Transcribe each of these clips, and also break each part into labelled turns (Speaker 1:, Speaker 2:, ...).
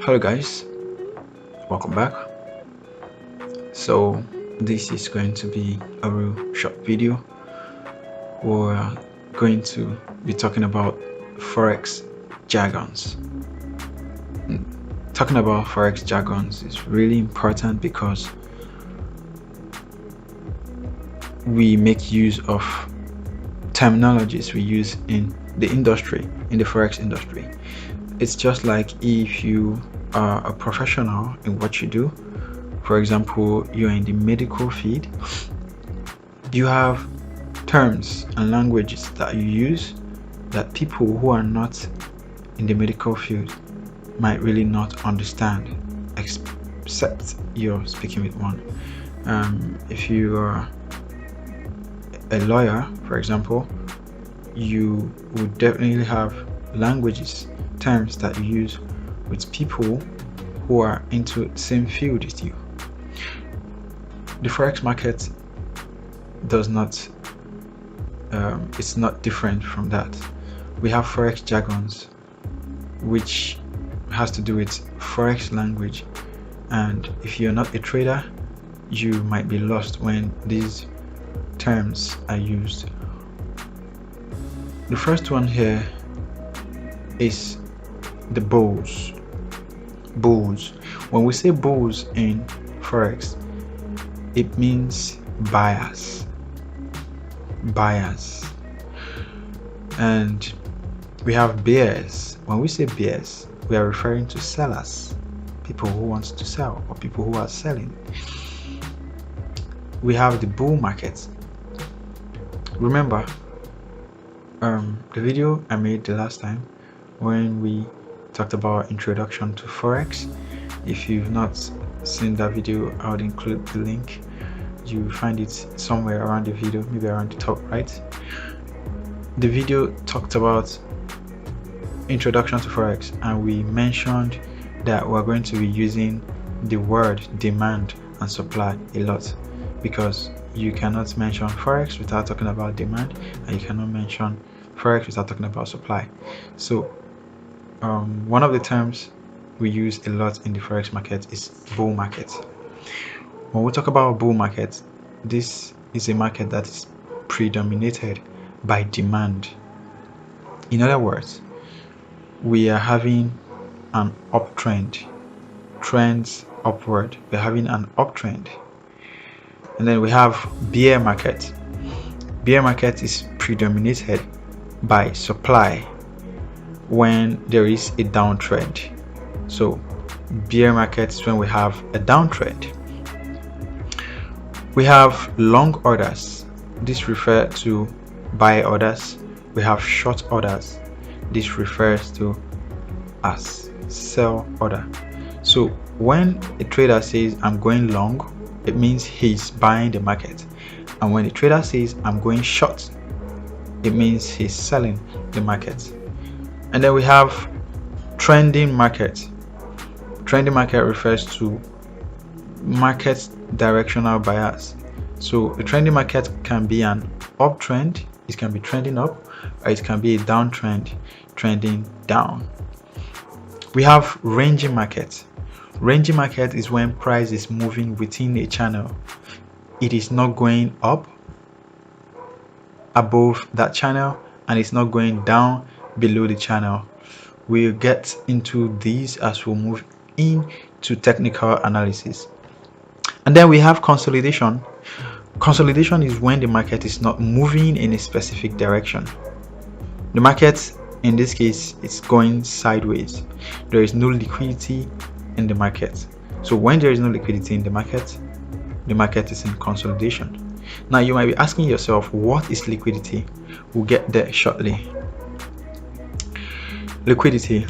Speaker 1: Hello guys, welcome back. So this is going to be a real short video. We're going to be talking about Forex jargons. Talking about Forex jargons is really important because we make use of terminologies we use in the industry, in the Forex industry. It's just like if you are a professional in what you do. For example, you're in the medical field, you have terms and languages that you use that people who are not in the medical field might really not understand, except you're speaking with one. If you are a lawyer, for example, you would definitely have languages, terms that you use with people who are into the same field as you. The Forex market does not, it's not different from that. We have Forex jargons, which has to do with Forex language, and if you're not a trader, you might be lost when these terms are used. The first one here is the bulls. When we say bulls in Forex, it means buyers. And we have bears. When we say bears, we are referring to sellers, people who want to sell or people who are selling. We have the bull market. Remember the video I made the last time when we talked about introduction to Forex. If you've not seen that video, I would include the link. You find it somewhere around the video, maybe around the top right. The video talked about introduction to Forex, and we mentioned that we're going to be using the word demand and supply a lot, because you cannot mention Forex without talking about demand, and you cannot mention Forex without talking about supply. So one of the terms we use a lot in the Forex market is bull market. When we talk about bull market, this is a market that is predominated by demand. In other words, we are having an uptrend, trends upward. We're having an uptrend. And then we have bear market. Bear market is predominated by supply when there is a downtrend. So bear market is when we have a downtrend. We have long orders. This refers to buy orders. We have short orders. This refers to as sell order. So when a trader says I'm going long, it means he's buying the market. And when a trader says I'm going short, it means he's selling the market. And then we have trending market. Trending market refers to market directional bias. So a trending market can be an uptrend, it can be trending up, or it can be a downtrend, trending down. We have ranging market. Ranging market is when price is moving within a channel. It is not going up above that channel, and it's not going down below the channel. We'll get into these as we move into technical analysis. And then we have consolidation. Consolidation is when the market is not moving in a specific direction. The market in this case is going sideways. There is no liquidity in the market. So when there is no liquidity in the market is in consolidation. Now you might be asking yourself, what is liquidity? We'll get there shortly. Liquidity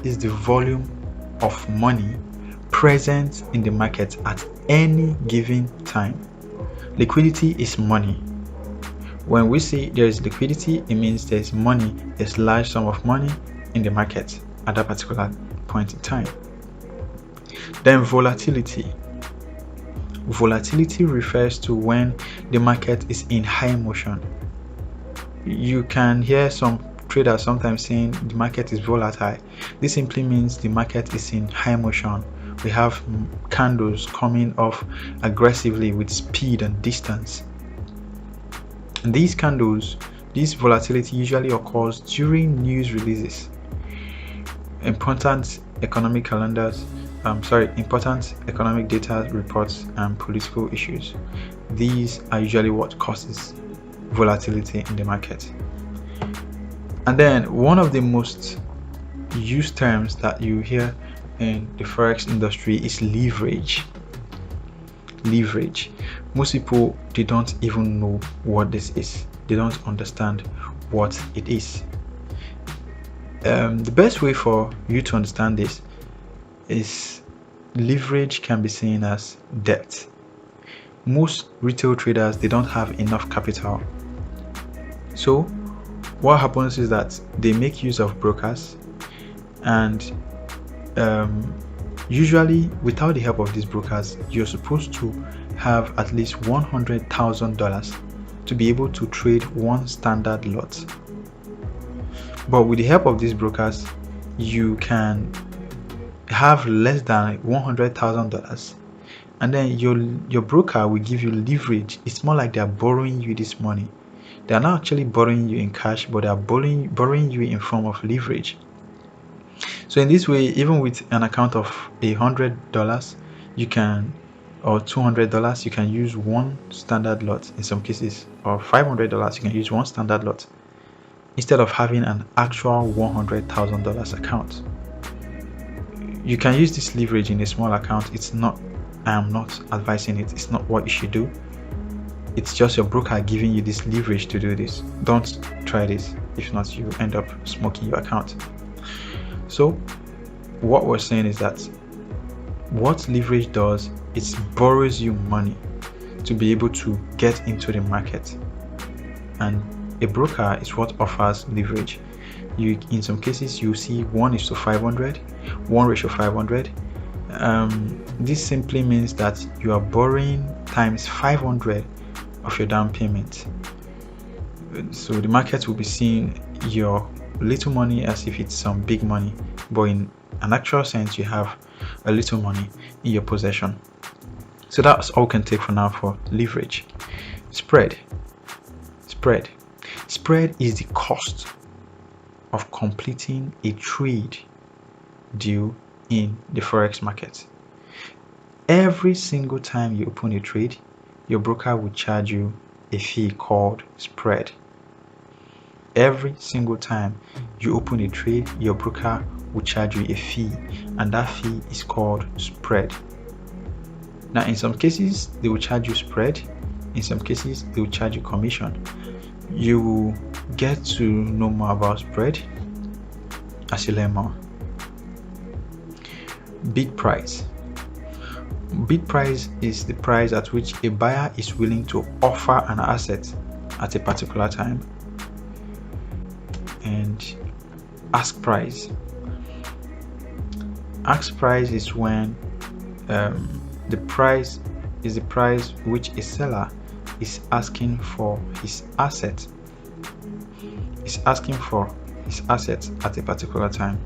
Speaker 1: is the volume of money present in the market at any given time. Liquidity is money. When we say there is liquidity, it means there's money, there's large sum of money in the market at that particular point in time. Then volatility. Volatility refers to when the market is in high motion. You can hear some traders sometimes saying the market is volatile. This simply means the market is in high motion. We have candles coming off aggressively with speed and distance. And these candles, this volatility usually occurs during news releases, important economic data reports, and political issues. These are usually what causes volatility in the market. And then one of the most used terms that you hear in the forex industry is leverage. Leverage. Most people, they don't even know what this is. They don't understand what it is. The best way for you to understand this is leverage can be seen as debt. Most retail traders, they don't have enough capital. So what happens is that they make use of brokers, and usually without the help of these brokers, you're supposed to have at least $100,000 to be able to trade one standard lot. But with the help of these brokers, you can have less than $100,000, and then your broker will give you leverage. It's more like they're borrowing you this money. They are not actually borrowing you in cash, but they are borrowing you in form of leverage. So in this way, even with an account of $100, you can, or $200, you can use one standard lot in some cases, or $500, you can use one standard lot instead of having an actual $100,000 account. You can use this leverage in a small account. I am not advising it. It's not what you should do. It's just your broker giving you this leverage to do this. Don't try this. If not, you end up smoking your account. So what we're saying is that what leverage does, it borrows you money to be able to get into the market, and a broker is what offers leverage. In some cases, you see 1:500, 1:500. This simply means that you are borrowing times 500 of your down payment. So the market will be seeing your little money as if it's some big money, but in an actual sense, you have a little money in your possession. So that's all we can take for now for leverage. Spread is the cost of completing a trade deal in the forex market. Every single time you open a trade, your broker will charge you a fee called spread. Every single time you open a trade, your broker will charge you a fee, and that fee is called spread. Now, in some cases, they will charge you spread. In some cases, they will charge you commission. You will get to know more about spread as you learn more. Bid price. Bid price is the price at which a buyer is willing to offer an asset at a particular time. And ask price. Ask price is when the price is the price which a seller is asking for his asset. Is asking for his assets at a particular time.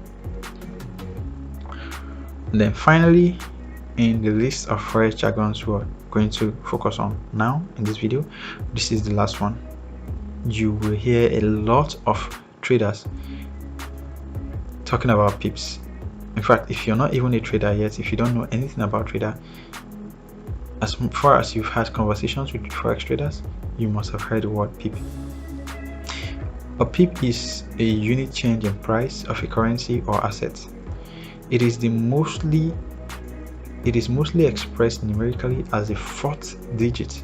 Speaker 1: And then finally, in the list of forex jargons we're going to focus on now in this video, this is the last one. You will hear a lot of traders talking about pips. In fact, if you're not even a trader yet, if you don't know anything about trader, as far as you've had conversations with forex traders, you must have heard the word pip. A pip is a unit change in price of a currency or asset. It is mostly expressed numerically as a fourth digit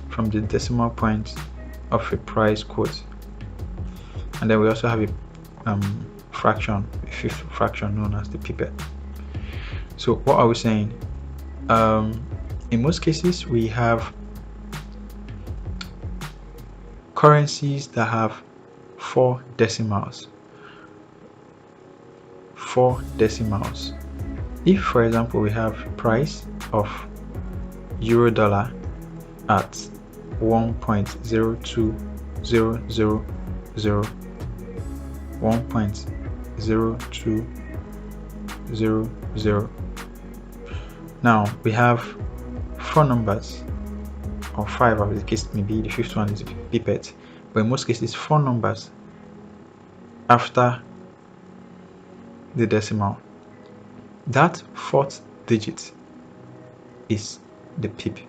Speaker 1: from the decimal point of a price quote. And then we also have a fraction, a fifth fraction known as the pipette. So what are we saying? In most cases, we have currencies that have 4 decimals. 4 decimals. If, for example, we have price of euro-dollar at 1.02000, 1.0200. Now we have 4 numbers, or 5 as the case may be. The 5th one is pipette, but in most cases 4 numbers after the decimal. That 4th digit is the pip.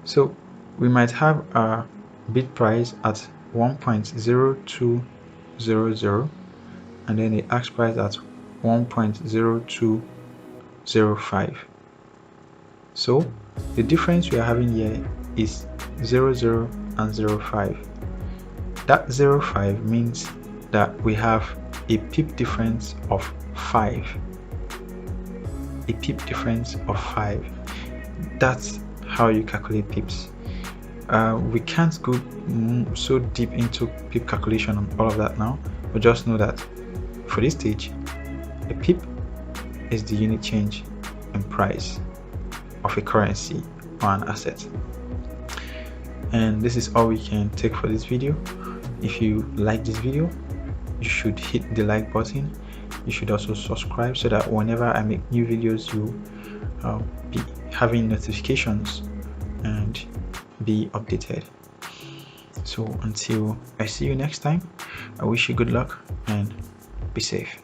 Speaker 1: So we might have a bid price at 1.0200 and then the ask price at 1.0205. So the difference we are having here is 00 and 05. That 05 means that we have a pip difference of 5. A pip difference of 5. That's how you calculate pips. We can't go so deep into pip calculation and all of that now, but just know that for this stage, the pip is the unit change in price of a currency or an asset. And this is all we can take for this video. If you like this video, you should hit the like button. You should also subscribe so that whenever I make new videos, you'll be having notifications and be updated. So until I see you next time, I wish you good luck and be safe.